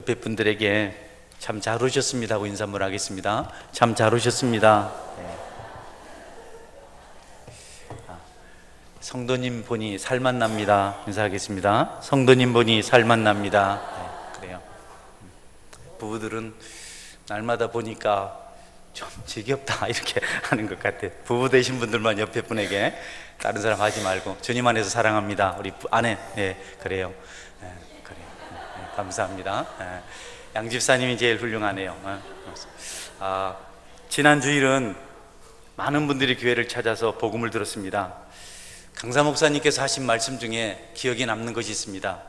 옆에 분들에게 참 잘 오셨습니다 하고 인사 한번 하겠습니다. 참 잘 오셨습니다. 네. 성도님 보니 살맛 납니다. 인사하겠습니다. 성도님 보니 살맛 납니다. 네, 그래요. 부부들은 날마다 보니까 좀 지겹다 이렇게 하는 것 같아요. 부부 되신 분들만 옆에 분에게, 다른 사람 하지 말고 주님 안에서 사랑합니다. 우리 아내, 네, 그래요. 네, 그래요. 네, 감사합니다. 네, 양 집사님이 제일 훌륭하네요. 지난 주일은 많은 분들이 교회를 찾아서 복음을 들었습니다. 강사 목사님께서 하신 말씀 중에 기억에 남는 것이 있습니다.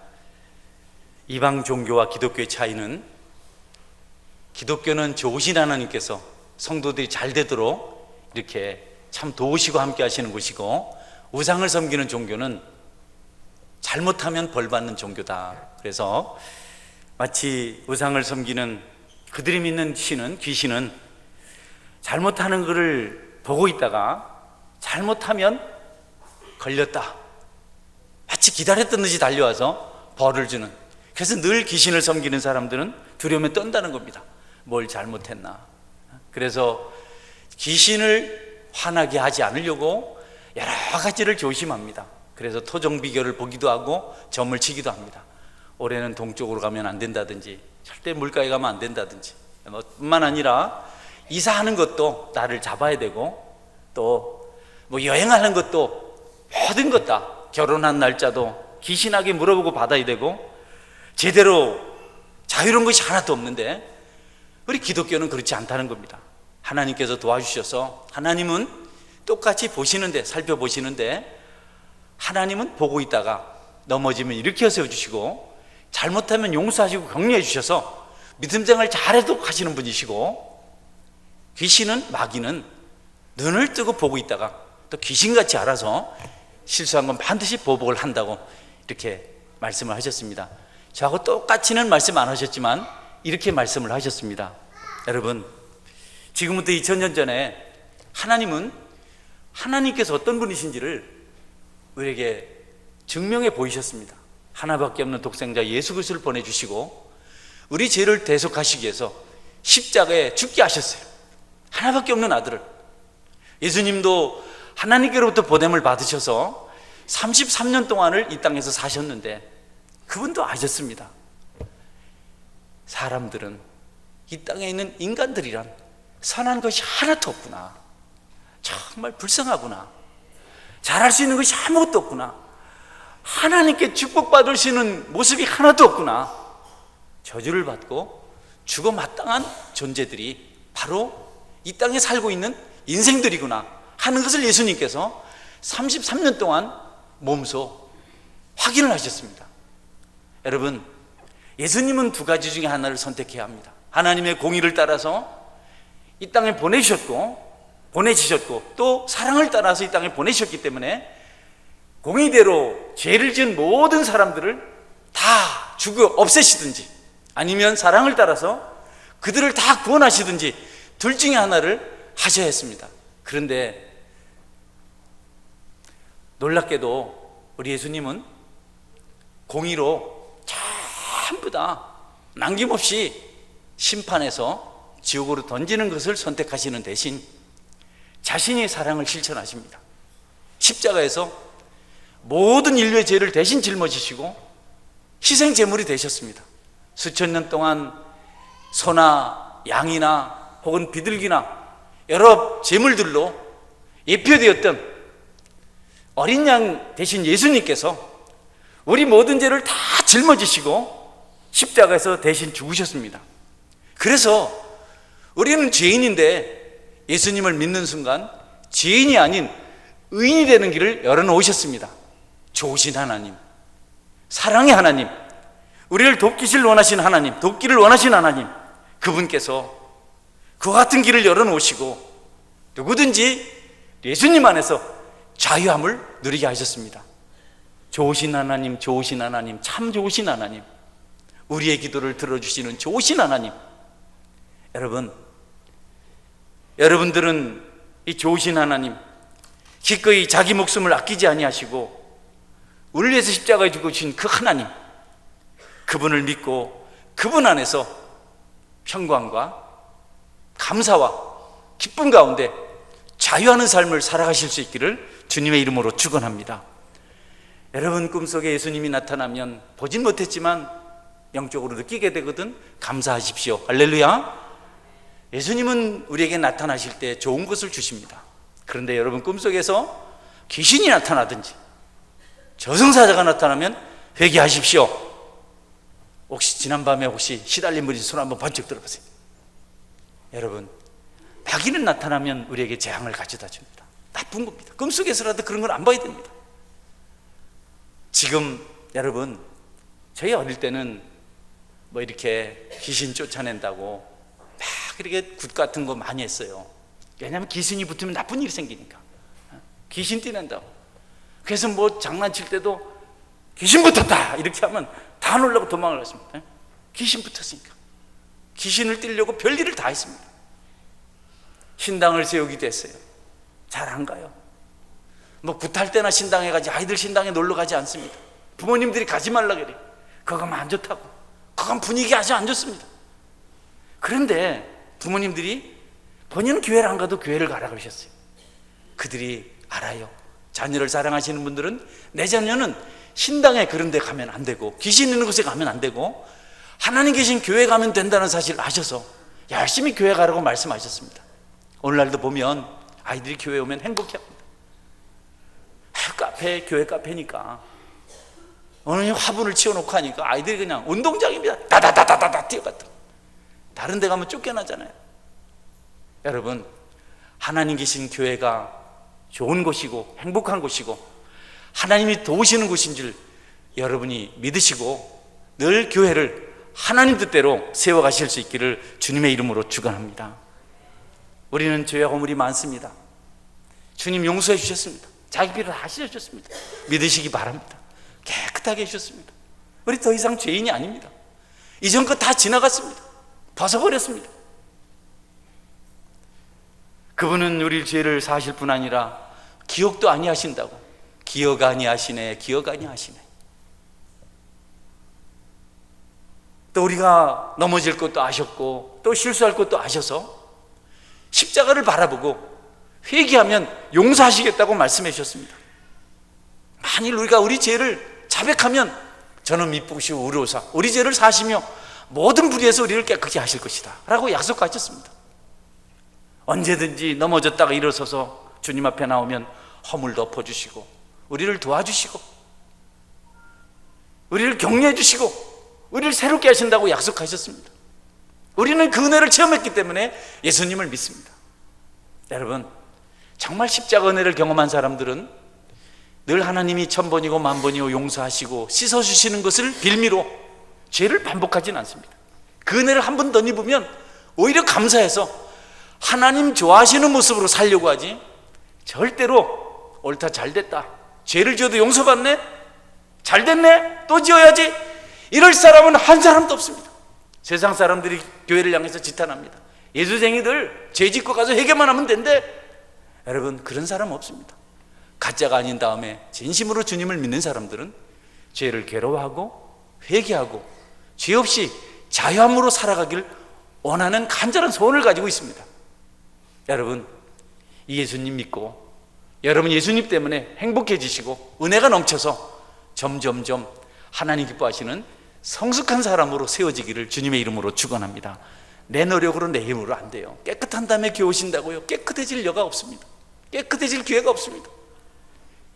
이방 종교와 기독교의 차이는, 기독교는 좋으신 하나님께서 성도들이 잘 되도록 이렇게 참 도우시고 함께 하시는 곳이고, 우상을 섬기는 종교는 잘못하면 벌 받는 종교다. 그래서 마치 우상을 섬기는 그들이 믿는 귀신은 잘못하는 것을 보고 있다가 잘못하면 걸렸다, 마치 기다렸던 듯이 달려와서 벌을 주는, 그래서 늘 귀신을 섬기는 사람들은 두려움에 떤다는 겁니다. 뭘 잘못했나. 그래서 귀신을 화나게 하지 않으려고 여러 가지를 조심합니다. 그래서 토종비결을 보기도 하고 점을 치기도 합니다. 올해는 동쪽으로 가면 안 된다든지, 절대 물가에 가면 안 된다든지, 뿐만 아니라 이사하는 것도 나를 잡아야 되고, 또 뭐 여행하는 것도 모든 것 다, 결혼한 날짜도 기신하게 물어보고 받아야 되고, 제대로 자유로운 것이 하나도 없는데 우리 기독교는 그렇지 않다는 겁니다. 하나님께서 도와주셔서, 하나님은 똑같이 보시는데, 살펴보시는데, 하나님은 보고 있다가 넘어지면 일으켜 세워주시고, 잘못하면 용서하시고 격려해 주셔서 믿음생활 잘해도 하시는 분이시고, 귀신은, 마귀는 눈을 뜨고 보고 있다가 또 귀신같이 알아서 실수한 건 반드시 보복을 한다고 이렇게 말씀을 하셨습니다. 저하고 똑같이는 말씀 안 하셨지만 이렇게 말씀을 하셨습니다. 여러분, 지금부터 2000년 전에 하나님께서 어떤 분이신지를 우리에게 증명해 보이셨습니다. 하나밖에 없는 독생자 예수 그리스도를 보내주시고 우리 죄를 대속하시기 위해서 십자가에 죽게 하셨어요. 하나밖에 없는 아들을. 예수님도 하나님께로부터 보냄을 받으셔서 33년 동안을 이 땅에서 사셨는데, 그분도 아셨습니다. 사람들은, 이 땅에 있는 인간들이란 선한 것이 하나도 없구나, 정말 불쌍하구나, 잘할 수 있는 것이 아무것도 없구나, 하나님께 축복받을 수 있는 모습이 하나도 없구나, 저주를 받고 죽어 마땅한 존재들이 바로 이 땅에 살고 있는 인생들이구나 하는 것을 예수님께서 33년 동안 몸소 확인을 하셨습니다. 여러분, 예수님은 두 가지 중에 하나를 선택해야 합니다. 하나님의 공의를 따라서 이 땅에 보내주셨고 또 사랑을 따라서 이 땅에 보내셨기 때문에 공의대로 죄를 지은 모든 사람들을 다 없애시든지, 아니면 사랑을 따라서 그들을 다 구원하시든지, 둘 중에 하나를 하셔야 했습니다. 그런데 놀랍게도 우리 예수님은 공의로 전부 다 남김없이 심판해서 지옥으로 던지는 것을 선택하시는 대신 자신의 사랑을 실천하십니다. 십자가에서 모든 인류의 죄를 대신 짊어지시고 희생 제물이 되셨습니다. 수천 년 동안 소나 양이나 혹은 비둘기나 여러 제물들로 예표되었던 어린 양 대신 예수님께서 우리 모든 죄를 다 짊어지시고 십자가에서 대신 죽으셨습니다. 그래서 우리는 죄인인데 예수님을 믿는 순간 죄인이 아닌 의인이 되는 길을 열어놓으셨습니다. 좋으신 하나님, 사랑의 하나님, 우리를 돕기를 원하신 하나님, 그분께서 그와 같은 길을 열어놓으시고 누구든지 예수님 안에서 자유함을 누리게 하셨습니다. 좋으신 하나님, 참 좋으신 하나님, 우리의 기도를 들어주시는 좋으신 하나님. 여러분들은 이 좋으신 하나님, 기꺼이 자기 목숨을 아끼지 아니하시고 우리를 위해서 십자가에 죽으신 그 하나님, 그분을 믿고 그분 안에서 평강과 감사와 기쁨 가운데 자유하는 삶을 살아가실 수 있기를 주님의 이름으로 축원합니다. 여러분, 꿈속에 예수님이 나타나면 보진 못했지만 영적으로 느끼게 되거든. 감사하십시오. 할렐루야. 예수님은 우리에게 나타나실 때 좋은 것을 주십니다. 그런데 여러분, 꿈속에서 귀신이 나타나든지 저승사자가 나타나면 회개하십시오. 혹시 지난밤에 시달린 분이 손 한번 번쩍 들어보세요. 여러분, 마귀는 나타나면 우리에게 재앙을 가져다 줍니다. 나쁜 겁니다. 꿈속에서라도 그런 걸 안 봐야 됩니다. 지금 여러분, 저희 어릴 때는 뭐 이렇게 귀신 쫓아낸다고 막 이렇게 굿 같은 거 많이 했어요. 왜냐하면 귀신이 붙으면 나쁜 일이 생기니까. 귀신 떼낸다고. 그래서 뭐 장난칠 때도 귀신 붙었다 이렇게 하면 다 놀라고 도망을 갔습니다. 귀신 붙었으니까. 귀신을 떼려고 별일을 다 했습니다. 신당을 세우기도 했어요. 잘 안 가요. 뭐 굿할 때나 신당에 가지, 아이들 신당에 놀러 가지 않습니다. 부모님들이 가지 말라 그래요. 그거 가면 안 좋다고. 그건 분위기 아주 안 좋습니다. 그런데 부모님들이 본인은 교회를 안 가도 교회를 가라 그러셨어요. 그들이 알아요. 자녀를 사랑하시는 분들은 내 자녀는 신당에 그런 데 가면 안 되고 귀신 있는 곳에 가면 안 되고 하나님 계신 교회 가면 된다는 사실을 아셔서 열심히 교회 가라고 말씀하셨습니다. 오늘날도 보면 아이들이 교회 오면 행복해합니다. 카페, 교회 카페니까 어느 화분을 치워놓고 하니까 아이들이 그냥 운동장입니다. 다다다다다다 뛰어갔다. 다른 데 가면 쫓겨나잖아요. 여러분, 하나님 계신 교회가 좋은 곳이고 행복한 곳이고 하나님이 도우시는 곳인 줄 여러분이 믿으시고 늘 교회를 하나님 뜻대로 세워가실 수 있기를 주님의 이름으로 축원합니다. 우리는 죄와 허물이 많습니다. 주님 용서해 주셨습니다. 자기 피를 다 씻어주셨습니다. 믿으시기 바랍니다. 깨끗하게 해주셨습니다. 우리 더 이상 죄인이 아닙니다. 이전 거 다 지나갔습니다. 벗어버렸습니다. 그분은 우리 죄를 사실 뿐 아니라 기억도 아니하신다고. 기억 아니하시네, 기억 아니하시네. 또 우리가 넘어질 것도 아셨고 또 실수할 것도 아셔서 십자가를 바라보고 회개하면 용서하시겠다고 말씀해 주셨습니다. 만일 우리가 우리 죄를 자백하면 저는 미쁘시고 의로우사 우리 죄를 사시며 모든 불의에서 우리를 깨끗게 하실 것이다 라고 약속하셨습니다. 언제든지 넘어졌다가 일어서서 주님 앞에 나오면 허물 덮어주시고 우리를 도와주시고 우리를 격려해 주시고 우리를 새롭게 하신다고 약속하셨습니다. 우리는 그 은혜를 체험했기 때문에 예수님을 믿습니다. 여러분, 정말 십자가 은혜를 경험한 사람들은 늘 하나님이 천번이고 만번이고 용서하시고 씻어주시는 것을 빌미로 죄를 반복하진 않습니다. 그 은혜를 한 번 더 입으면 오히려 감사해서 하나님 좋아하시는 모습으로 살려고 하지 절대로 옳다 잘됐다 죄를 지어도 용서받네 잘됐네 또 지어야지 이럴 사람은 한 사람도 없습니다. 세상 사람들이 교회를 향해서 지탄합니다. 예수쟁이들 죄 짓고 가서 회개만 하면 된대. 여러분, 그런 사람 없습니다. 가짜가 아닌 다음에 진심으로 주님을 믿는 사람들은 죄를 괴로워하고 회개하고 죄 없이 자유함으로 살아가길 원하는 간절한 소원을 가지고 있습니다. 여러분, 이 예수님 믿고 여러분 예수님 때문에 행복해지시고 은혜가 넘쳐서 점점점 하나님 기뻐하시는 성숙한 사람으로 세워지기를 주님의 이름으로 축원합니다. 내 노력으로 내 힘으로 안 돼요. 깨끗한 다음에 교회 오신다고요? 깨끗해질 여가 없습니다. 깨끗해질 기회가 없습니다.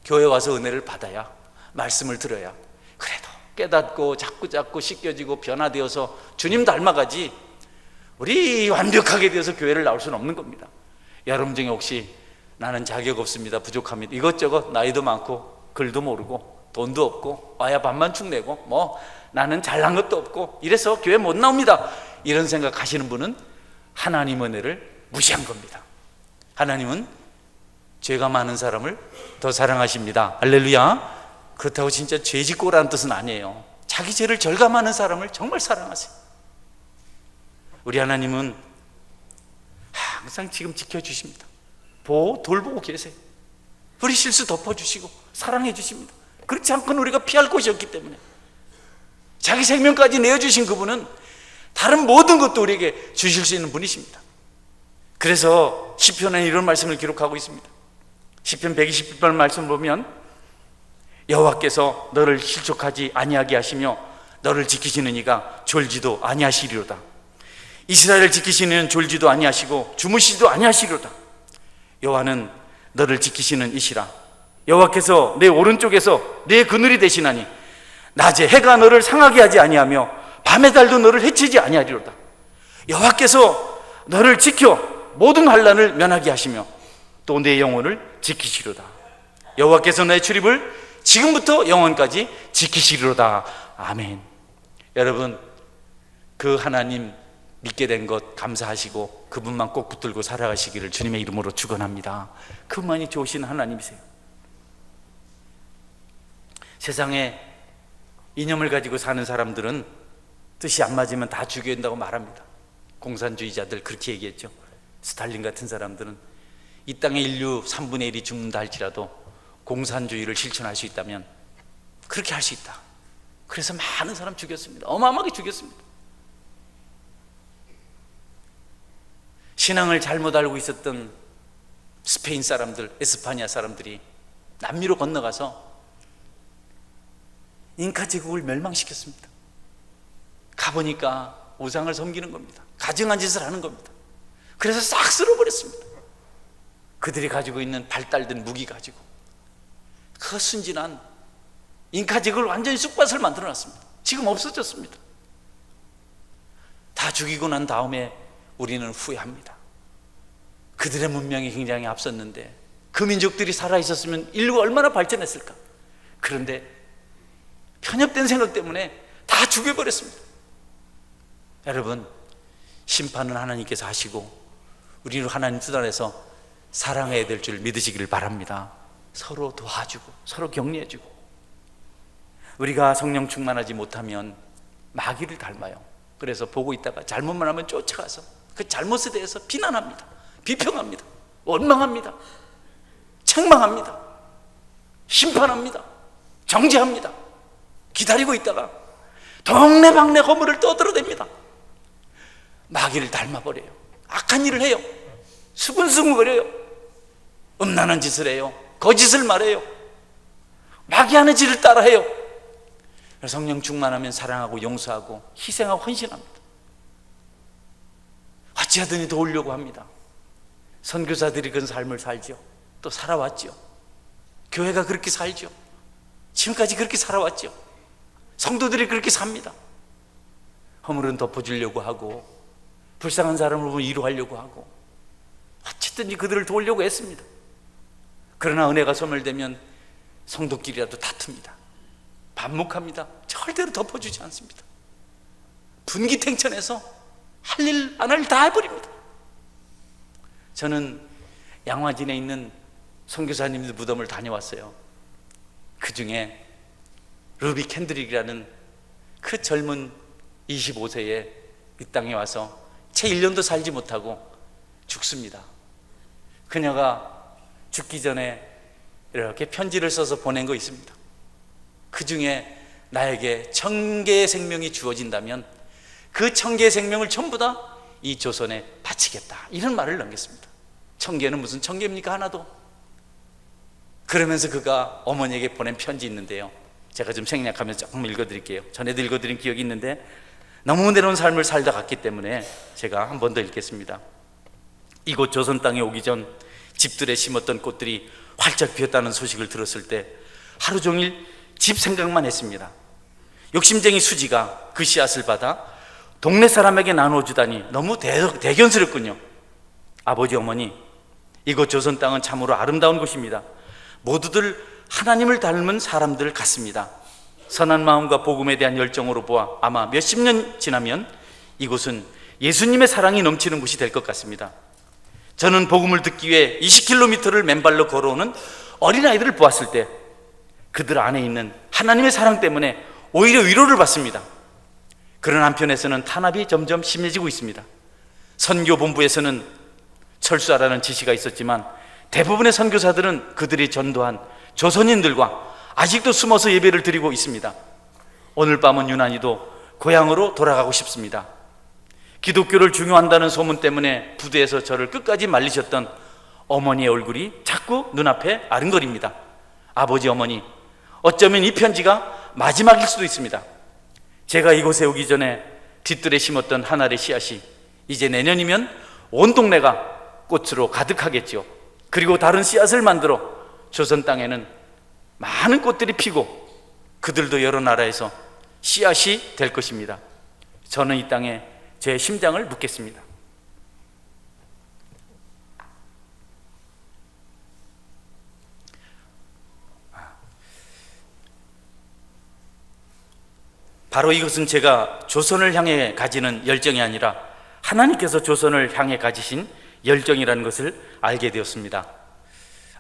교회 와서 은혜를 받아야, 말씀을 들어야 그래도 깨닫고 자꾸 씻겨지고 변화되어서 주님 닮아가지 우리 완벽하게 되어서 교회를 나올 수는 없는 겁니다. 여러분 중에 혹시 나는 자격 없습니다, 부족합니다, 이것저것 나이도 많고 글도 모르고 돈도 없고 와야 밥만 축내고 뭐 나는 잘난 것도 없고 이래서 교회 못 나옵니다, 이런 생각하시는 분은 하나님 은혜를 무시한 겁니다. 하나님은 죄가 많은 사람을 더 사랑하십니다. 할렐루야. 그렇다고 진짜 죄 짓고 라는 뜻은 아니에요. 자기 죄를 절감하는 사람을 정말 사랑하세요. 우리 하나님은 항상 지금 지켜주십니다. 돌보고 계세요. 우리 실수 덮어주시고 사랑해 주십니다. 그렇지 않고는 우리가 피할 곳이 없기 때문에 자기 생명까지 내어주신 그분은 다른 모든 것도 우리에게 주실 수 있는 분이십니다. 그래서 시편에 이런 말씀을 기록하고 있습니다. 시편 121편 말씀 보면 여호와께서 너를 실족하지 아니하게 하시며 너를 지키시는 이가 졸지도 아니하시리로다. 이스라엘을 지키시는 이는 졸지도 아니하시고 주무시지도 아니하시리로다. 여호와는 너를 지키시는 이시라. 여호와께서 내 오른쪽에서 내 그늘이 되시나니 낮에 해가 너를 상하게 하지 아니하며 밤의 달도 너를 해치지 아니하리로다. 여호와께서 너를 지켜 모든 환난을 면하게 하시며 또 내 영혼을 지키시리로다. 여호와께서 너의 출입을 지금부터 영원까지 지키시리로다. 아멘. 여러분, 그 하나님 믿게 된 것 감사하시고 그분만 꼭 붙들고 살아가시기를 주님의 이름으로 축원합니다. 그분만이 좋으신 하나님이세요. 세상에 이념을 가지고 사는 사람들은 뜻이 안 맞으면 다 죽여야 된다고 말합니다. 공산주의자들 그렇게 얘기했죠. 스탈린 같은 사람들은 이 땅의 인류 3분의 1이 죽는다 할지라도 공산주의를 실천할 수 있다면 그렇게 할 수 있다. 그래서 많은 사람 죽였습니다. 어마어마하게 죽였습니다. 신앙을 잘못 알고 있었던 스페인 사람들, 에스파냐 사람들이 남미로 건너가서 잉카 제국을 멸망시켰습니다. 가보니까 우상을 섬기는 겁니다. 가증한 짓을 하는 겁니다. 그래서 싹 쓸어버렸습니다. 그들이 가지고 있는 발달된 무기 가지고 그 순진한 잉카 제국을 완전히 쑥밭을 만들어놨습니다. 지금 없어졌습니다. 다 죽이고 난 다음에 우리는 후회합니다. 그들의 문명이 굉장히 앞섰는데 그 민족들이 살아있었으면 인류가 얼마나 발전했을까. 그런데 편협된 생각 때문에 다 죽여버렸습니다. 여러분, 심판은 하나님께서 하시고 우리는 하나님 뜻 안에서 사랑해야 될 줄 믿으시기를 바랍니다. 서로 도와주고 서로 격려해주고. 우리가 성령 충만하지 못하면 마귀를 닮아요. 그래서 보고 있다가 잘못만 하면 쫓아가서 그 잘못에 대해서 비난합니다. 비평합니다. 원망합니다. 책망합니다. 심판합니다. 정죄합니다. 기다리고 있다가 동네방네 허물을 떠들어댑니다. 마귀를 닮아버려요. 악한 일을 해요. 수근수근거려요. 음란한 짓을 해요. 거짓을 말해요. 마귀하는 짓을 따라해요. 성령 충만하면 사랑하고 용서하고 희생하고 헌신합니다. 어찌하든지 도우려고 합니다. 선교사들이 그런 삶을 살죠. 또 살아왔죠. 교회가 그렇게 살죠. 지금까지 그렇게 살아왔죠. 성도들이 그렇게 삽니다. 허물은 덮어주려고 하고 불쌍한 사람을 보면 위로하려고 하고 어쨌든지 그들을 도우려고 했습니다. 그러나 은혜가 소멸되면 성도끼리라도 다툽니다. 반목합니다. 절대로 덮어주지 않습니다. 분기탱천해서 할 일 안 할 일 다 해버립니다. 저는 양화진에 있는 선교사님들 무덤을 다녀왔어요. 그 중에 루비 캔드릭이라는 그 젊은 25세에 이 땅에 와서 채 1년도 살지 못하고 죽습니다. 그녀가 죽기 전에 이렇게 편지를 써서 보낸 거 있습니다. 그 중에 나에게 1000개의 생명이 주어진다면 그 1000개의 생명을 전부 다 이 조선에 바치겠다, 이런 말을 남겼습니다. 1000개는 무슨 1000개입니까? 하나도. 그러면서 그가 어머니에게 보낸 편지 있는데요, 제가 좀 생략하면서 조금 읽어드릴게요. 전에도 읽어드린 기억이 있는데 너무 은혜로운 삶을 살다 갔기 때문에 제가 한 번 더 읽겠습니다. 이곳 조선 땅에 오기 전 집들에 심었던 꽃들이 활짝 피었다는 소식을 들었을 때 하루 종일 집 생각만 했습니다. 욕심쟁이 수지가 그 씨앗을 받아 동네 사람에게 나눠주다니 너무 대견스럽군요. 아버지, 어머니, 이곳 조선 땅은 참으로 아름다운 곳입니다. 모두들 하나님을 닮은 사람들 같습니다. 선한 마음과 복음에 대한 열정으로 보아 아마 몇십 년 지나면 이곳은 예수님의 사랑이 넘치는 곳이 될 것 같습니다. 저는 복음을 듣기 위해 20km를 맨발로 걸어오는 어린아이들을 보았을 때 그들 안에 있는 하나님의 사랑 때문에 오히려 위로를 받습니다. 그런 한편에서는 탄압이 점점 심해지고 있습니다. 선교본부에서는 철수하라는 지시가 있었지만 대부분의 선교사들은 그들이 전도한 조선인들과 아직도 숨어서 예배를 드리고 있습니다. 오늘 밤은 유난히도 고향으로 돌아가고 싶습니다. 기독교를 중요한다는 소문 때문에 부두에서 저를 끝까지 말리셨던 어머니의 얼굴이 자꾸 눈앞에 아른거립니다. 아버지, 어머니, 어쩌면 이 편지가 마지막일 수도 있습니다. 제가 이곳에 오기 전에 뒷뜰에 심었던 한 알의 씨앗이 이제 내년이면 온 동네가 꽃으로 가득하겠지요. 그리고 다른 씨앗을 만들어 조선 땅에는 많은 꽃들이 피고 그들도 여러 나라에서 씨앗이 될 것입니다. 저는 이 땅에 제 심장을 묻겠습니다. 바로 이것은 제가 조선을 향해 가지는 열정이 아니라 하나님께서 조선을 향해 가지신 열정이라는 것을 알게 되었습니다.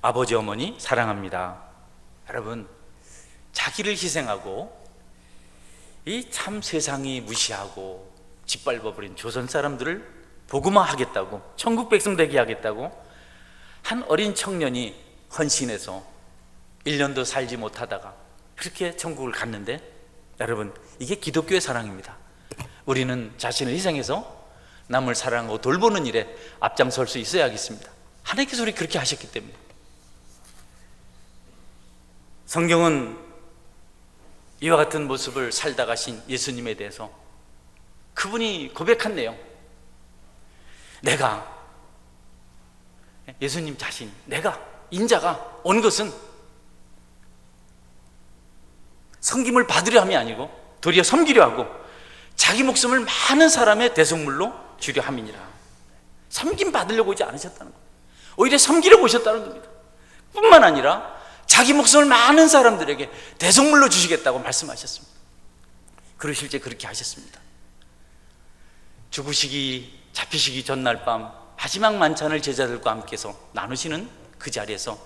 아버지, 어머니 사랑합니다. 여러분, 자기를 희생하고 이 참 세상이 무시하고 짓밟아버린 조선 사람들을 복음화 하겠다고, 천국 백성 되게 하겠다고 한 어린 청년이 헌신해서 1년도 살지 못하다가 그렇게 천국을 갔는데, 여러분, 이게 기독교의 사랑입니다. 우리는 자신을 희생해서 남을 사랑하고 돌보는 일에 앞장설 수 있어야겠습니다. 하나님께서 우리 그렇게 하셨기 때문에. 성경은 이와 같은 모습을 살다 가신 예수님에 대해서 그분이 고백한 내용, 내가, 예수님 자신, 내가, 인자가 온 것은 섬김을 받으려 함이 아니고 도리어 섬기려 하고 자기 목숨을 많은 사람의 대속물로 주려 함이니라. 섬김 받으려고 오지 않으셨다는 겁니다. 오히려 섬기려고 오셨다는 겁니다. 뿐만 아니라 자기 목숨을 많은 사람들에게 대속물로 주시겠다고 말씀하셨습니다. 그리고 실제 그렇게 하셨습니다. 죽으시기, 잡히시기 전날 밤 마지막 만찬을 제자들과 함께서 나누시는 그 자리에서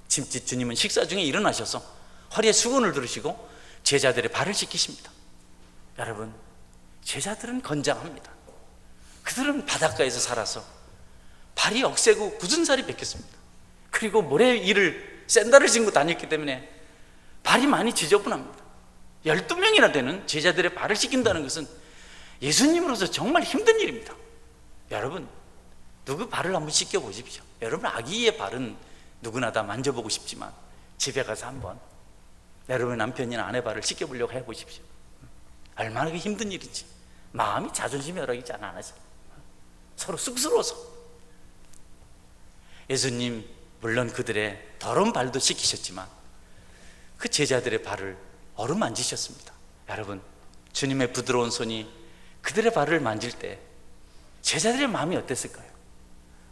짐짓 주님은 식사 중에 일어나셔서 허리에 수건을 두르시고 제자들의 발을 씻기십니다. 여러분, 제자들은 건장합니다. 그들은 바닷가에서 살아서 발이 억세고 굳은 살이 뱉겼습니다. 그리고 모래 위를 샌들을 신고 다녔기 때문에 발이 많이 지저분합니다. 12명이나 되는 제자들의 발을 씻긴다는 것은 예수님으로서 정말 힘든 일입니다. 여러분, 누구 발을 한번 씻겨 보십시오. 여러분, 아기의 발은 누구나 다 만져보고 싶지만 집에 가서 한번 여러분 남편이나 아내 발을 씻겨보려고 해보십시오. 얼마나 힘든 일인지. 마음이 자존심이 열악이지 않아서 서로 쑥스러워서. 예수님 물론 그들의 더러운 발도 씻기셨지만 그 제자들의 발을 어루만지셨습니다. 여러분, 주님의 부드러운 손이 그들의 발을 만질 때 제자들의 마음이 어땠을까요?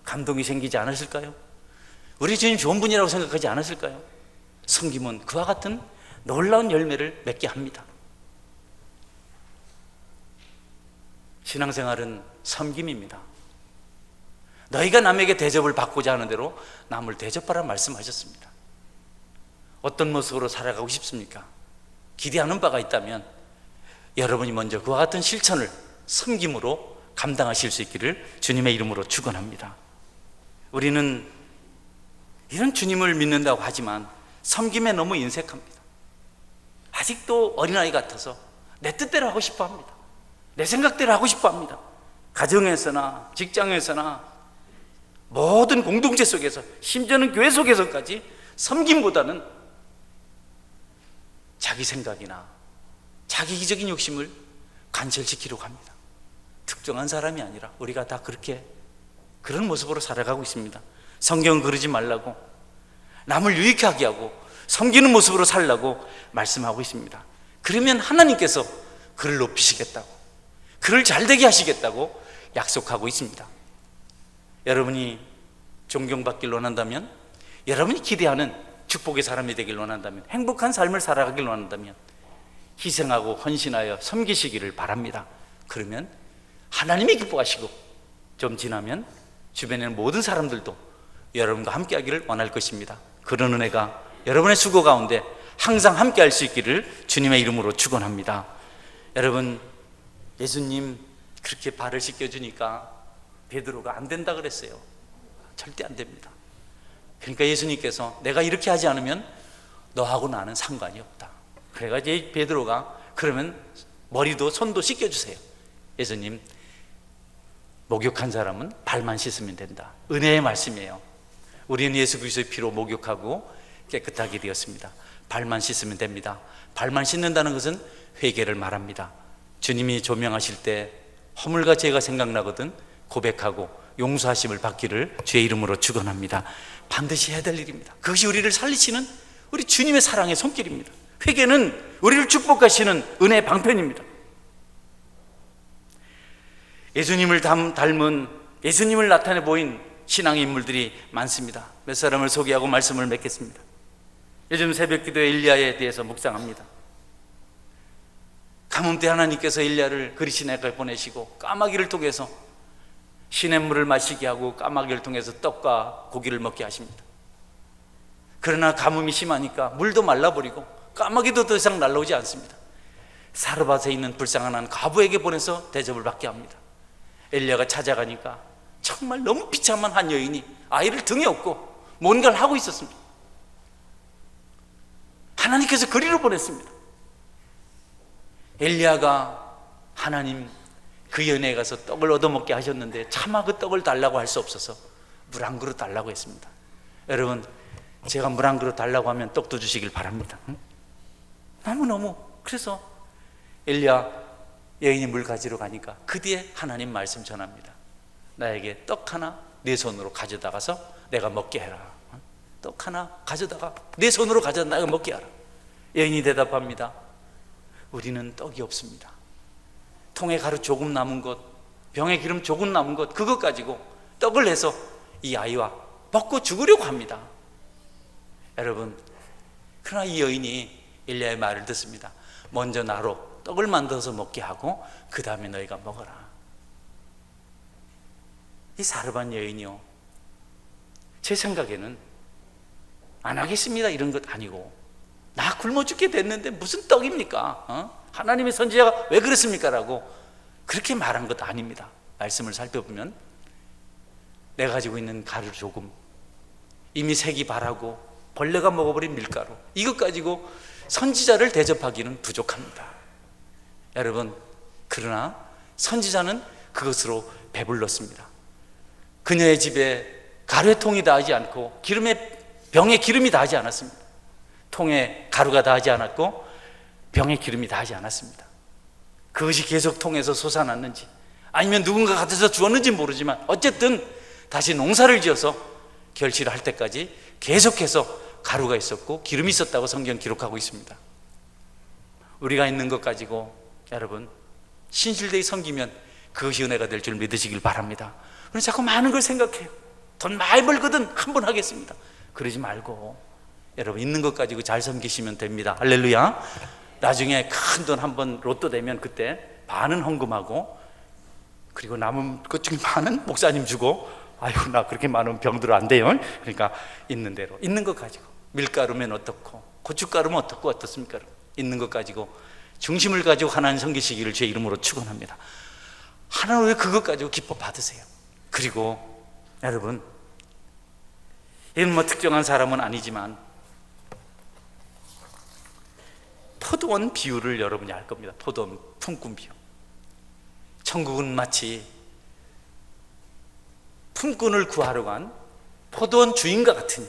감동이 생기지 않았을까요? 우리 주님 좋은 분이라고 생각하지 않았을까요? 섬김은 그와 같은 놀라운 열매를 맺게 합니다. 신앙생활은 섬김입니다. 너희가 남에게 대접을 받고자 하는 대로 남을 대접하라 말씀하셨습니다. 어떤 모습으로 살아가고 싶습니까? 기대하는 바가 있다면 여러분이 먼저 그와 같은 실천을 섬김으로 감당하실 수 있기를 주님의 이름으로 축원합니다. 우리는 이런 주님을 믿는다고 하지만 섬김에 너무 인색합니다. 아직도 어린아이 같아서 내 뜻대로 하고 싶어 합니다. 내 생각대로 하고 싶어 합니다. 가정에서나 직장에서나 모든 공동체 속에서, 심지어는 교회 속에서까지 섬김보다는 자기 생각이나 자기 이기적인 욕심을 관철시키려고 합니다. 특정한 사람이 아니라 우리가 다 그런 모습으로 살아가고 있습니다. 성경은 그러지 말라고, 남을 유익하게 하고 섬기는 모습으로 살라고 말씀하고 있습니다. 그러면 하나님께서 그를 높이시겠다고, 그를 잘되게 하시겠다고 약속하고 있습니다. 여러분이 존경받길 원한다면, 여러분이 기대하는 축복의 사람이 되길 원한다면, 행복한 삶을 살아가길 원한다면 희생하고 헌신하여 섬기시기를 바랍니다. 그러면 하나님이 기뻐하시고 좀 지나면 주변에 모든 사람들도 여러분과 함께 하기를 원할 것입니다. 그런 은혜가 여러분의 수고 가운데 항상 함께 할 수 있기를 주님의 이름으로 축원합니다. 여러분, 예수님 그렇게 발을 씻겨주니까 베드로가 안 된다 그랬어요. 절대 안 됩니다. 그러니까 예수님께서 내가 이렇게 하지 않으면 너하고 나는 상관이 없다. 그래가지고 베드로가 그러면 머리도 손도 씻겨주세요. 예수님, 목욕한 사람은 발만 씻으면 된다. 은혜의 말씀이에요. 우리는 예수 그리스도의 피로 목욕하고 깨끗하게 되었습니다. 발만 씻으면 됩니다. 발만 씻는다는 것은 회개를 말합니다. 주님이 조명하실 때 허물과 죄가 생각나거든 고백하고 용서하심을 받기를 주의 이름으로 축원합니다. 반드시 해야 될 일입니다. 그것이 우리를 살리시는 우리 주님의 사랑의 손길입니다. 회개는 우리를 축복하시는 은혜의 방편입니다. 예수님을 닮은, 예수님을 나타내 보인 신앙의 인물들이 많습니다. 몇 사람을 소개하고 말씀을 맺겠습니다. 요즘 새벽기도에 엘리야에 대해서 묵상합니다. 가뭄 때 하나님께서 엘리야를 그리시네까지 보내시고 까마귀를 통해서 시냇물을 마시게 하고 까마귀를 통해서 떡과 고기를 먹게 하십니다. 그러나 가뭄이 심하니까 물도 말라버리고 까마귀도 더 이상 날라오지 않습니다. 사르밧에 있는 불쌍한 한 과부에게 보내서 대접을 받게 합니다. 엘리야가 찾아가니까 정말 너무 비참한 한 여인이 아이를 등에 업고 뭔가를 하고 있었습니다. 하나님께서 그리로 보냈습니다. 엘리야가 하나님 그 연회에 가서 떡을 얻어먹게 하셨는데 차마 그 떡을 달라고 할 수 없어서 물 한 그릇 달라고 했습니다. 여러분, 제가 물 한 그릇 달라고 하면 떡도 주시길 바랍니다. 너무너무. 그래서 엘리야 여인이 물 가지러 가니까 그 뒤에 하나님 말씀 전합니다. 나에게 떡 하나 내 손으로 가져다가서 내가 먹게 해라. 떡 하나 가져다가 내 손으로 가져다 내가 먹게 하라. 여인이 대답합니다. 우리는 떡이 없습니다. 통에 가루 조금 남은 것, 병에 기름 조금 남은 것, 그것 가지고 떡을 해서 이 아이와 먹고 죽으려고 합니다. 여러분, 그러나 이 여인이 엘리야의 말을 듣습니다. 먼저 나로 떡을 만들어서 먹게 하고 그 다음에 너희가 먹어라. 이 사르밧 여인이요, 제 생각에는 안 하겠습니다 이런 것 아니고, 나 굶어 죽게 됐는데 무슨 떡입니까? 하나님의 선지자가 왜 그랬습니까? 라고 그렇게 말한 것 아닙니다. 말씀을 살펴보면 내가 가지고 있는 가루 조금, 이미 색이 바라고 벌레가 먹어버린 밀가루, 이것 가지고 선지자를 대접하기는 부족합니다. 여러분, 그러나 선지자는 그것으로 배불렀습니다. 그녀의 집에 가루의 통이 닿지 않고 병에 기름이 닿지 않았습니다. 통에 가루가 닿지 않았고 병에 기름이 닿지 않았습니다. 그것이 계속 통에서 솟아났는지 아니면 누군가 가져서 주었는지 모르지만 어쨌든 다시 농사를 지어서 결실을 할 때까지 계속해서 가루가 있었고 기름이 있었다고 성경 기록하고 있습니다. 우리가 있는 것 가지고 여러분 신실되이 섬기면 그것이 은혜가 될 줄 믿으시길 바랍니다. 우리는 자꾸 많은 걸 생각해요. 돈 많이 벌거든 한번 하겠습니다. 그러지 말고 여러분 있는 것 가지고 잘 섬기시면 됩니다. 할렐루야. 나중에 큰 돈 한번 로또 되면 그때 반은 헌금하고 그리고 남은 것 중에 반은 목사님 주고, 아이고 나 그렇게 많은 병들어 안 돼요. 그러니까 있는 대로 있는 것 가지고, 밀가루면 어떻고 고춧가루면 어떻고 어떻습니까? 있는 것 가지고 중심을 가지고 하나님 섬기시기를 제 이름으로 축원합니다. 하나님 왜 그것 가지고 기뻐 받으세요. 그리고 여러분, 이건 뭐 특정한 사람은 아니지만 포도원 비유를 여러분이 알 겁니다. 포도원 품꾼 비유. 천국은 마치 품꾼을 구하러 간 포도원 주인과 같으니,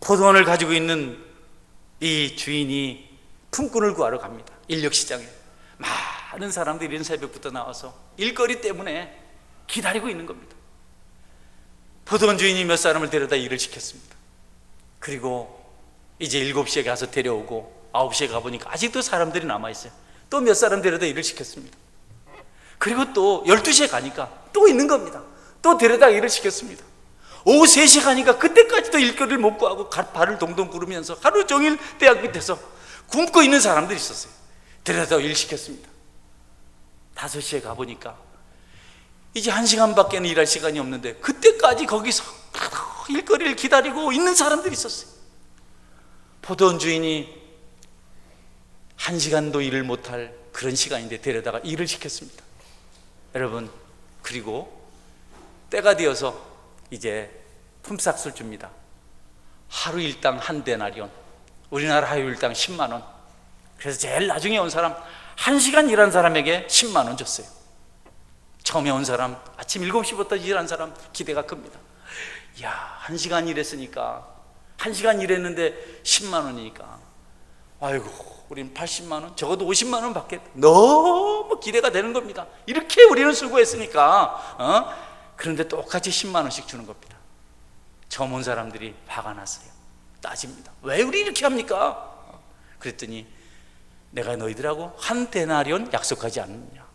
포도원을 가지고 있는 이 주인이 품꾼을 구하러 갑니다. 인력시장에 많은 사람들이 이른 새벽부터 나와서 일거리 때문에 기다리고 있는 겁니다. 포도원 주인이 몇 사람을 데려다 일을 시켰습니다. 그리고 이제 7시에 가서 데려오고 9시에 가보니까 아직도 사람들이 남아있어요. 또 몇 사람 데려다 일을 시켰습니다. 그리고 또 12시에 가니까 또 있는 겁니다. 또 데려다 일을 시켰습니다. 오후 3시에 가니까 그때까지도 일거리를 못 구하고 발을 동동 구르면서 하루 종일 대학 밑에서 굶고 있는 사람들이 있었어요. 데려다 일 시켰습니다. 5시에 가보니까 이제 1시간밖에 일할 시간이 없는데 그때까지 거기서 일거리를 기다리고 있는 사람들이 있었어요. 포도원 주인이 1시간도 일을 못할 그런 시간인데 데려다가 일을 시켰습니다. 여러분, 그리고 때가 되어서 이제 품삯을 줍니다. 하루 일당 한 데나리온, 우리나라 하루 일당 10만 원. 그래서 제일 나중에 온 사람, 1시간 일한 사람에게 10만 원 줬어요. 처음에 온 사람 아침 7시부터 일한 사람 기대가 큽니다. 이야, 1시간 일했으니까 1시간 일했는데 10만 원이니까 아이고 우린 80만 원, 적어도 50만 원 받겠다. 너무 기대가 되는 겁니다. 이렇게 우리는 수고했으니까 그런데 똑같이 10만 원씩 주는 겁니다. 처음 온 사람들이 화가 났어요. 따집니다. 왜 우리 이렇게 합니까? 그랬더니 내가 너희들하고 한 데나리온 약속하지 않느냐?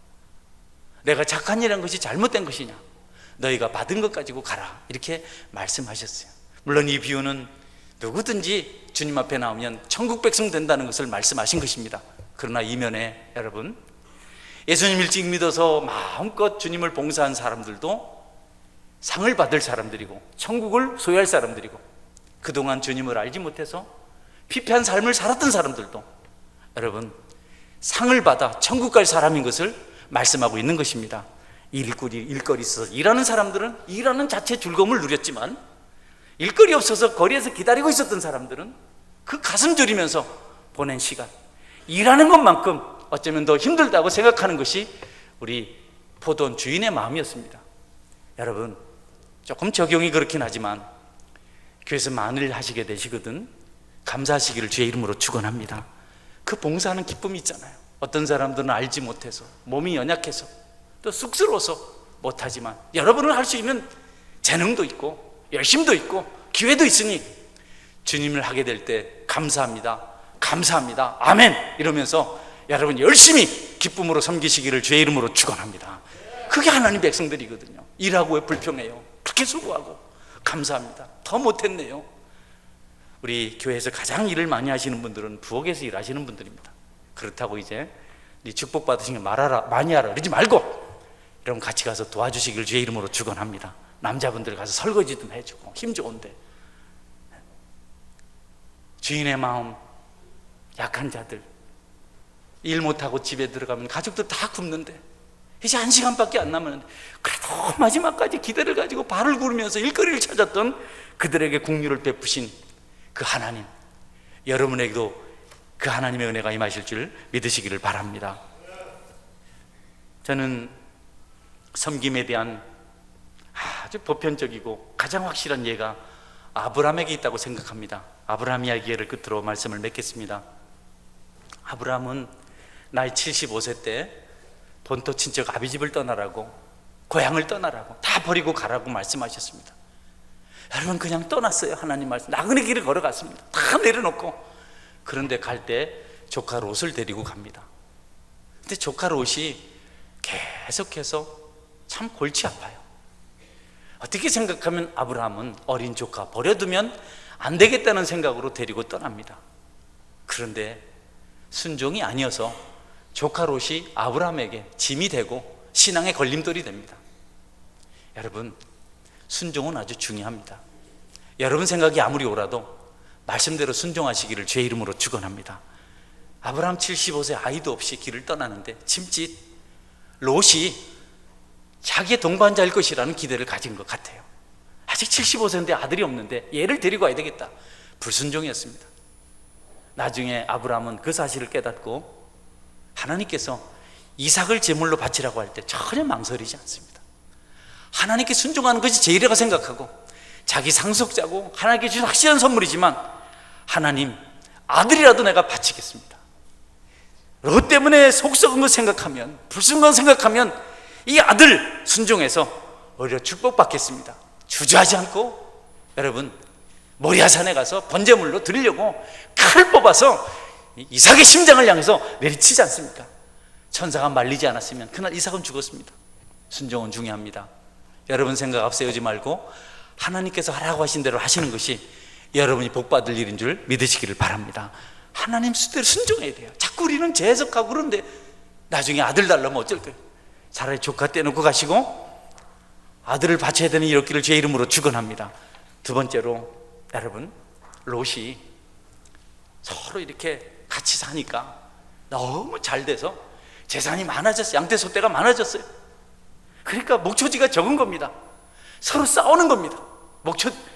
내가 착한 일한 것이 잘못된 것이냐? 너희가 받은 것 가지고 가라, 이렇게 말씀하셨어요. 물론 이 비유는 누구든지 주님 앞에 나오면 천국 백성 된다는 것을 말씀하신 것입니다. 그러나 이면에 여러분, 예수님 일찍 믿어서 마음껏 주님을 봉사한 사람들도 상을 받을 사람들이고 천국을 소유할 사람들이고, 그동안 주님을 알지 못해서 피폐한 삶을 살았던 사람들도 여러분 상을 받아 천국 갈 사람인 것을 말씀하고 있는 것입니다. 일거리 있어서 일하는 사람들은 일하는 자체 즐거움을 누렸지만, 일거리 없어서 거리에서 기다리고 있었던 사람들은 그 가슴 졸이면서 보낸 시간, 일하는 것만큼 어쩌면 더 힘들다고 생각하는 것이 우리 포도원 주인의 마음이었습니다. 여러분, 조금 적용이 그렇긴 하지만 교회에서 많은 일 하시게 되시거든 감사하시기를 주의 이름으로 축원합니다. 그 봉사하는 기쁨이 있잖아요. 어떤 사람들은 알지 못해서, 몸이 연약해서, 또 쑥스러워서 못하지만 여러분은 할 수 있는 재능도 있고 열심도 있고 기회도 있으니 주님을 하게 될 때 감사합니다, 감사합니다, 아멘 이러면서 여러분 열심히 기쁨으로 섬기시기를 주의 이름으로 축원합니다. 그게 하나님 백성들이거든요. 일하고 왜 불평해요? 그렇게 수고하고 감사합니다. 더 못했네요. 우리 교회에서 가장 일을 많이 하시는 분들은 부엌에서 일하시는 분들입니다. 그렇다고 이제 네 축복 받으신 거 말하라, 많이 하라 그러지 말고 여러분 같이 가서 도와주시기를 주의 이름으로 축원합니다. 남자분들 가서 설거지 좀 해주고, 힘 좋은데 주인의 마음, 약한 자들, 일 못하고 집에 들어가면 가족들 다 굶는데 이제 1시간밖에 안 남았는데 그래도 마지막까지 기대를 가지고 발을 구르면서 일거리를 찾았던 그들에게 긍휼을 베푸신 그 하나님, 여러분에게도 그 하나님의 은혜가 임하실 줄 믿으시기를 바랍니다. 저는 섬김에 대한 아주 보편적이고 가장 확실한 예가 아브라함에게 있다고 생각합니다. 아브라함 이야기를 끝으로 말씀을 맺겠습니다. 아브라함은 나이 75세 때 본토 친척 아비집을 떠나라고, 고향을 떠나라고, 다 버리고 가라고 말씀하셨습니다. 여러분 그냥 떠났어요. 하나님 말씀, 나그네 길을 걸어갔습니다. 다 내려놓고. 그런데 갈 때 조카 롯을 데리고 갑니다. 근데 조카 롯이 계속해서 참 골치 아파요. 어떻게 생각하면 아브라함은 어린 조카 버려두면 안 되겠다는 생각으로 데리고 떠납니다. 그런데 순종이 아니어서 조카 롯이 아브라함에게 짐이 되고 신앙의 걸림돌이 됩니다. 여러분, 순종은 아주 중요합니다. 여러분 생각이 아무리 옳아도 말씀대로 순종하시기를 주의 이름으로 축원합니다. 아브라함 75세 아이도 없이 길을 떠나는데 짐짓 롯이 자기의 동반자일 것이라는 기대를 가진 것 같아요. 아직 75세인데 아들이 없는데 얘를 데리고 와야 되겠다. 불순종이었습니다. 나중에 아브라함은 그 사실을 깨닫고 하나님께서 이삭을 제물로 바치라고 할 때 전혀 망설이지 않습니다. 하나님께 순종하는 것이 제일이라고 생각하고, 자기 상속자고 하나님께 주신 확실한 선물이지만 하나님, 아들이라도 내가 바치겠습니다. 롯 때문에 속 썩은 거 생각하면, 불순간 생각하면 이 아들 순종해서 오히려 축복받겠습니다. 주저하지 않고 여러분 모리아산에 가서 번제물로 드리려고 칼을 뽑아서 이삭의 심장을 향해서 내리치지 않습니까? 천사가 말리지 않았으면 그날 이삭은 죽었습니다. 순종은 중요합니다. 여러분 생각 앞세우지 말고 하나님께서 하라고 하신 대로 하시는 것이 여러분이 복받을 일인 줄 믿으시기를 바랍니다. 하나님 수대로 순종해야 돼요. 자꾸 우리는 재해석하고 그런데 나중에 아들 달라면 어쩔 거예요? 차라리 조카 떼놓고 가시고 아들을 바쳐야 되는 이렇기를 제 이름으로 축원합니다. 두 번째로 여러분, 롯이 서로 이렇게 같이 사니까 너무 잘 돼서 재산이 많아졌어요. 양떼 소떼가 많아졌어요. 그러니까 목초지가 적은 겁니다. 서로 싸우는 겁니다.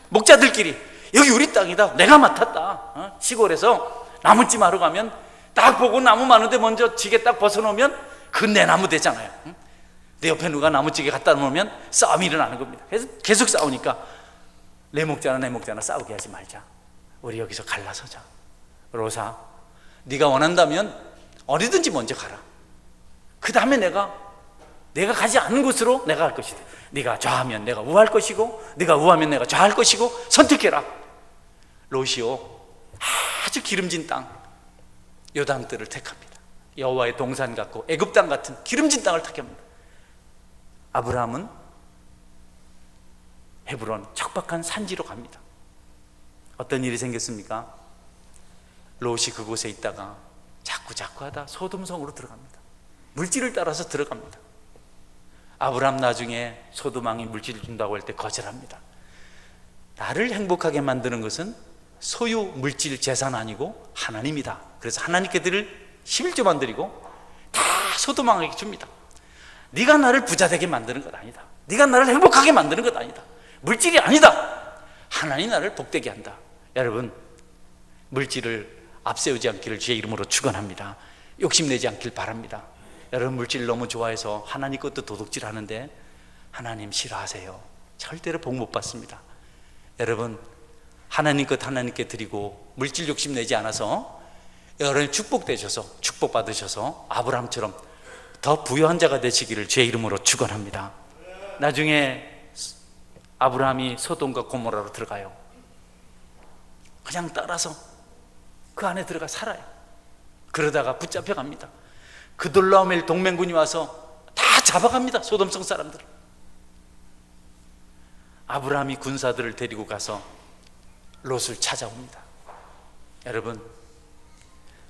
목자들끼리 여기 우리 땅이다, 내가 맡았다. 시골에서 나무찜 하러 가면 딱 보고 나무 많은데 먼저 지게 딱 벗어놓으면 그건 내 나무 되잖아요. 내 옆에 누가 나무찌개 갖다 놓으면 싸움이 일어나는 겁니다. 그래서 계속 싸우니까 내 목자나 싸우게 하지 말자. 우리 여기서 갈라서자. 로사, 네가 원한다면 어디든지 먼저 가라. 그 다음에 내가 가지 않은 곳으로 내가 갈 것이다. 네가 좌하면 내가 우할 것이고, 네가 우하면 내가 좌할 것이고, 선택해라. 롯이요, 아주 기름진 땅 요단뜰을 택합니다. 여호와의 동산 같고 애굽 땅 같은 기름진 땅을 택합니다. 아브라함은 헤브론 척박한 산지로 갑니다. 어떤 일이 생겼습니까? 롯이 그곳에 있다가 자꾸 하다 소돔성으로 들어갑니다. 물질을 따라서 들어갑니다. 아브라함 나중에 소돔 왕이 물질을 준다고 할 때 거절합니다. 나를 행복하게 만드는 것은 소유, 물질, 재산 아니고 하나님이다. 그래서 하나님께 드릴 11조만 드리고 다 소돔 왕에게 줍니다. 네가 나를 부자되게 만드는 것 아니다. 네가 나를 행복하게 만드는 것 아니다. 물질이 아니다. 하나님 나를 복되게 한다. 여러분, 물질을 앞세우지 않기를 주의 이름으로 축원합니다. 욕심내지 않길 바랍니다. 여러분, 물질 너무 좋아해서 하나님 것도 도둑질 하는데 하나님 싫어하세요. 절대로 복 못 받습니다. 여러분, 하나님 것 하나님께 드리고 물질 욕심내지 않아서 여러분 축복되셔서 축복받으셔서 아브라함처럼 더 부유한 자가 되시기를 주의 이름으로 축원합니다. 나중에 아브라함이 소돔과 고모라로 들어가요. 그냥 따라서 그 안에 들어가 살아요. 그러다가 붙잡혀 갑니다. 그돌라오멜 동맹군이 와서 다 잡아갑니다. 소돔성 사람들을. 아브라함이 군사들을 데리고 가서 롯을 찾아옵니다. 여러분,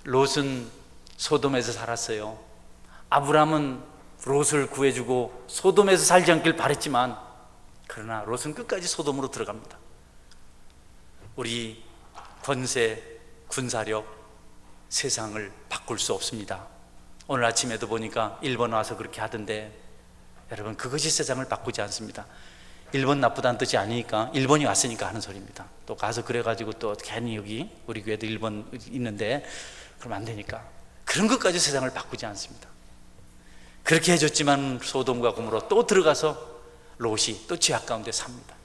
롯은 소돔에서 살았어요. 아브라함은 롯을 구해주고 소돔에서 살지 않길 바랬지만, 그러나 롯은 끝까지 소돔으로 들어갑니다. 우리 권세, 군사력, 세상을 바꿀 수 없습니다. 오늘 아침에도 보니까 일본 와서 그렇게 하던데, 여러분, 그것이 세상을 바꾸지 않습니다. 일본 나쁘다는 뜻이 아니니까 일본이 왔으니까 하는 소리입니다. 또 가서 그래가지고 또 괜히 여기 우리 교회도 일본 있는데 그러면 안 되니까, 그런 것까지 세상을 바꾸지 않습니다. 그렇게 해줬지만 소돔과 고모라 또 들어가서 롯이 또 죄악 가운데 삽니다.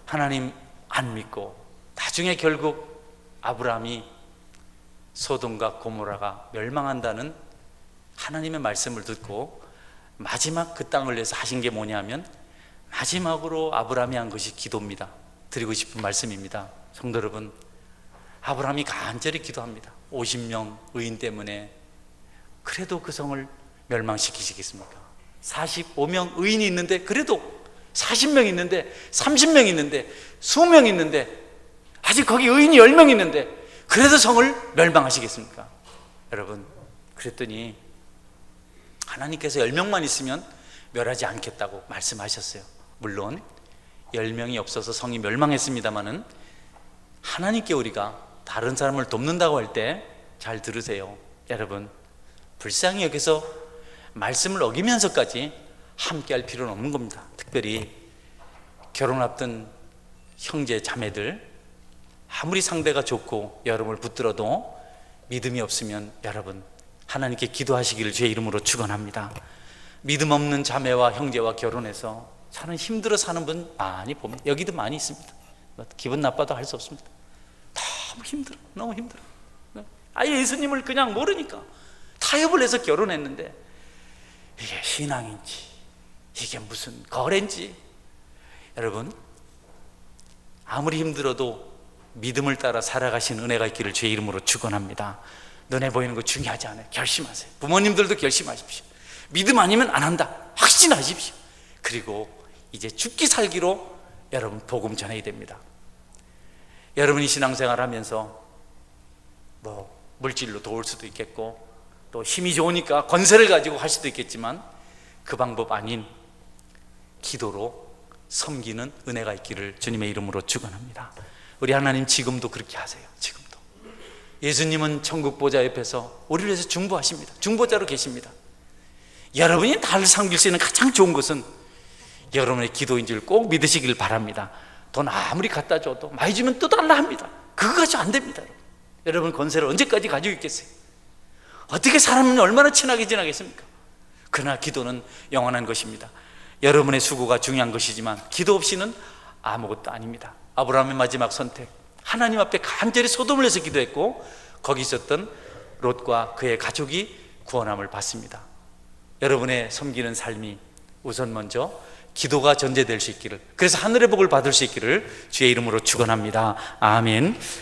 하나님 안 믿고 나중에 결국 아브라함이 소돔과 고모라가 멸망한다는 하나님의 말씀을 듣고 마지막 그 땅을 위해서 하신 게 뭐냐면, 마지막으로 아브라함이 한 것이 기도입니다. 드리고 싶은 말씀입니다. 성도 여러분, 아브라함이 간절히 기도합니다. 50명 의인 때문에. 그래도 그 성을 멸망시키시겠습니까? 45명 의인이 있는데, 그래도 40명 있는데, 30명 있는데, 20명 있는데, 아직 거기 의인이 10명 있는데 그래도 성을 멸망하시겠습니까? 여러분, 그랬더니 하나님께서 10명만 있으면 멸하지 않겠다고 말씀하셨어요. 물론 10명이 없어서 성이 멸망했습니다마는, 하나님께 우리가 다른 사람을 돕는다고 할 때 잘 들으세요. 여러분, 불쌍히 여기서 말씀을 어기면서까지 함께 할 필요는 없는 겁니다. 특별히 결혼 앞둔 형제 자매들, 아무리 상대가 좋고 여러분을 붙들어도 믿음이 없으면 여러분 하나님께 기도하시기를 주의 이름으로 축원합니다. 믿음 없는 자매와 형제와 결혼해서 사는 힘들어 사는 분 많이 봅니다. 여기도 많이 있습니다. 기분 나빠도 할 수 없습니다. 너무 힘들어, 너무 힘들어. 아예 예수님을 그냥 모르니까 타협을 해서 결혼했는데 이게 신앙인지 이게 무슨 거래인지, 여러분 아무리 힘들어도 믿음을 따라 살아가신 은혜가 있기를 주의 이름으로 축원합니다. 눈에 보이는 거 중요하지 않아요. 결심하세요. 부모님들도 결심하십시오. 믿음 아니면 안 한다 확신하십시오. 그리고 이제 죽기 살기로 여러분 복음 전해야 됩니다. 여러분이 신앙생활 하면서 뭐 물질로 도울 수도 있겠고, 또 힘이 좋으니까 권세를 가지고 할 수도 있겠지만, 그 방법 아닌 기도로 섬기는 은혜가 있기를 주님의 이름으로 축원합니다. 우리 하나님 지금도 그렇게 하세요. 지금도 예수님은 천국 보좌 옆에서 우리를 위해서 중보하십니다. 중보자로 계십니다. 여러분이 나를 섬길 수 있는 가장 좋은 것은 여러분의 기도인 줄 꼭 믿으시길 바랍니다. 돈 아무리 갖다 줘도 많이 주면 또 달라 합니다. 그거 가지고 안 됩니다. 여러분 권세를 언제까지 가지고 있겠어요? 어떻게 사람은 얼마나 친하게 지나겠습니까? 그러나 기도는 영원한 것입니다. 여러분의 수고가 중요한 것이지만 기도 없이는 아무것도 아닙니다. 아브라함의 마지막 선택, 하나님 앞에 간절히 소돔을 내서 기도했고 거기 있었던 롯과 그의 가족이 구원함을 받습니다. 여러분의 섬기는 삶이 우선 먼저 기도가 전제될 수 있기를, 그래서 하늘의 복을 받을 수 있기를 주의 이름으로 축원합니다. 아멘.